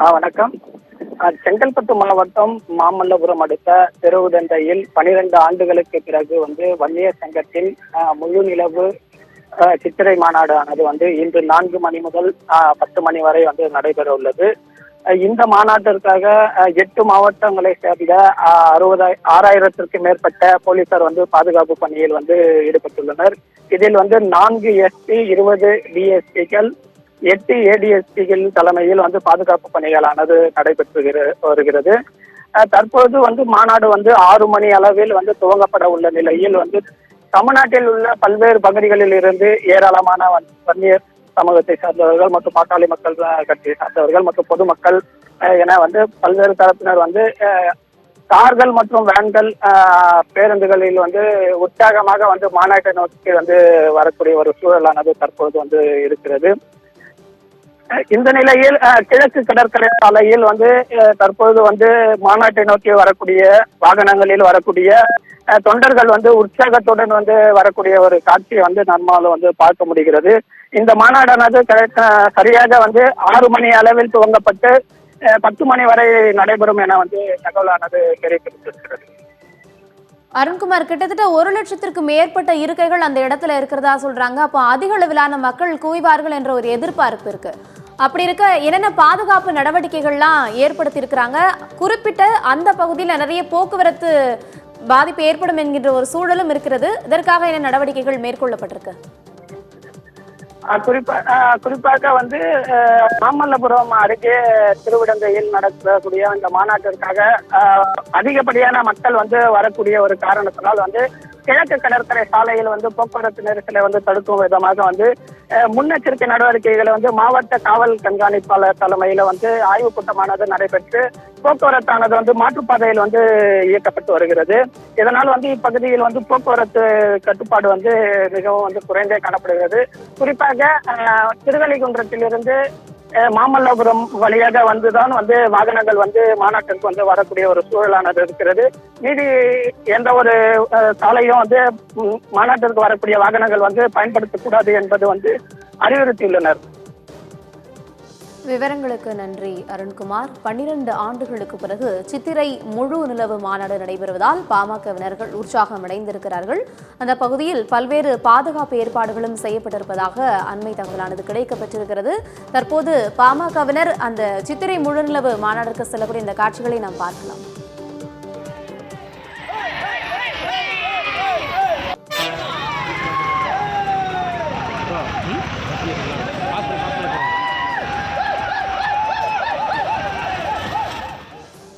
வணக்கம். செங்கல்பட்டு மாவட்டம் மாமல்லபுரம் அடுத்த திருவிடந்தையில் 12 ஆண்டுகளுக்கு பிறகு வன்னியர் சங்கத்தின் முழு நிலவு சித்திரை மாநாடு ஆனது இன்று 4 மணி முதல் 10 மணி வரை நடைபெற உள்ளது. இந்த மாநாட்டிற்காக 8 மாவட்டங்களை சேர்ந்த 6,000க்கும் மேற்பட்ட போலீசார் பாதுகாப்பு பணியில் ஈடுபட்டுள்ளனர். இதில் 4 எஸ்பி, 20 டிஎஸ்பிகள், 8 ஏடிஎஸ்பிகள் தலைமையில் பாதுகாப்பு பணிகளானது நடைபெற்று வருகிறது. தற்போது மாநாடு 6 மணி அளவில் துவங்கப்பட உள்ள நிலையில் தமிழ்நாட்டில் உள்ள பல்வேறு பகுதிகளில் இருந்து ஏராளமான வன்னியர் சமூகத்தை சார்ந்தவர்கள் மற்றும் பாட்டாளி மக்கள் கட்சியை சார்ந்தவர்கள் மற்றும் பொதுமக்கள் என பல்வேறு தரப்பினர் கார்கள் மற்றும் வேன்கள், பேருந்துகளில் உற்சாகமாக மாநாட்டை நோக்கி வரக்கூடிய ஒரு சூழலானது தற்போது இருக்கிறது. இந்த நிலையில் கிழக்கு கடற்கரை சாலையில் தற்போது மாநாட்டை நோக்கி வரக்கூடிய வாகனங்களில் வரக்கூடிய தொண்டர்கள் உற்சாகத்துடன் வரக்கூடிய ஒரு காட்சியை நம்மால் பார்க்க முடிகிறது. இந்த மாநாடானது சரியாக 6 மணி அளவில் துவங்கப்பட்டு 10 மணி வரை நடைபெறும் என தகவலானது தெரிவிக்கப்பட்டிருக்கிறது. அருண்குமார், கிட்டத்தட்ட 1 லட்சத்திற்கு மேற்பட்ட இருக்கைகள் அந்த இடத்துல இருக்கிறதா சொல்றாங்க. அப்போ அதிக அளவிலான மக்கள் குவிவார்கள் என்ற ஒரு எதிர்பார்ப்பு இருக்கு. அப்படி இருக்க என்னென்ன பாதுகாப்பு நடவடிக்கைகள்லாம் ஏற்படுத்தி இருக்கிறாங்க? குறிப்பிட்ட அந்த பகுதியில் நிறைய போக்குவரத்து பாதிப்பு ஏற்படும் என்கின்ற ஒரு சூழலும் இருக்கிறது. இதற்காக என்ன நடவடிக்கைகள் மேற்கொள்ளப்பட்டிருக்கு? குறிப்பாக மாமல்லபுரம் அருகே திருவிடந்தையில் நடக்கக்கூடிய இந்த மாநாட்டிற்காக அதிகப்படியான மக்கள் வரக்கூடிய ஒரு காரணத்தினால் கிழக்கு கடற்கரை சாலையில் போக்குவரத்து நெரிசலை தடுக்கும் விதமாக முன்னெச்சரிக்கை நடவடிக்கைகளை மாவட்ட காவல் கண்காணிப்பாளர் தலைமையில ஆய்வுக் கூட்டமானது நடைபெற்று போக்குவரத்தானது மாற்றுப்பாதையில் இயக்கப்பட்டு வருகிறது. இதனால் இப்பகுதியில் போக்குவரத்து கட்டுப்பாடு மிகவும் குறைந்தே காணப்படுகிறது. குறிப்பாக திருவல்லிகுன்றத்திலிருந்து மாமல்லபுரம் வழியாக வந்துதான் வாகனங்கள் மாநாட்டிற்கு வரக்கூடிய ஒரு சூழலானது இருக்கிறது. மீதி எந்த ஒரு சாலையும் மாநாட்டிற்கு வரக்கூடிய வாகனங்கள் பயன்படுத்தக்கூடாது என்பது அறிவுறுத்தியுள்ளனர். விவரங்களுக்கு நன்றி அருண்குமார். 12 ஆண்டுகளுக்கு பிறகு சித்திரை முழு நிலவு மாநாடு நடைபெறுவதால் பாமகவினர்கள் உற்சாகம் அடைந்திருக்கிறார்கள். அந்த பகுதியில் பல்வேறு பாதுகாப்பு ஏற்பாடுகளும் செய்யப்பட்டிருப்பதாக அண்மை தகவலானது கிடைக்கப்பட்டிருக்கிறது. தற்போது பாமகவினர் அந்த சித்திரை முழு நிலவு மாநாட்டிற்கு செல்லக்கூடிய இந்த காட்சிகளை நாம் பார்க்கலாம்.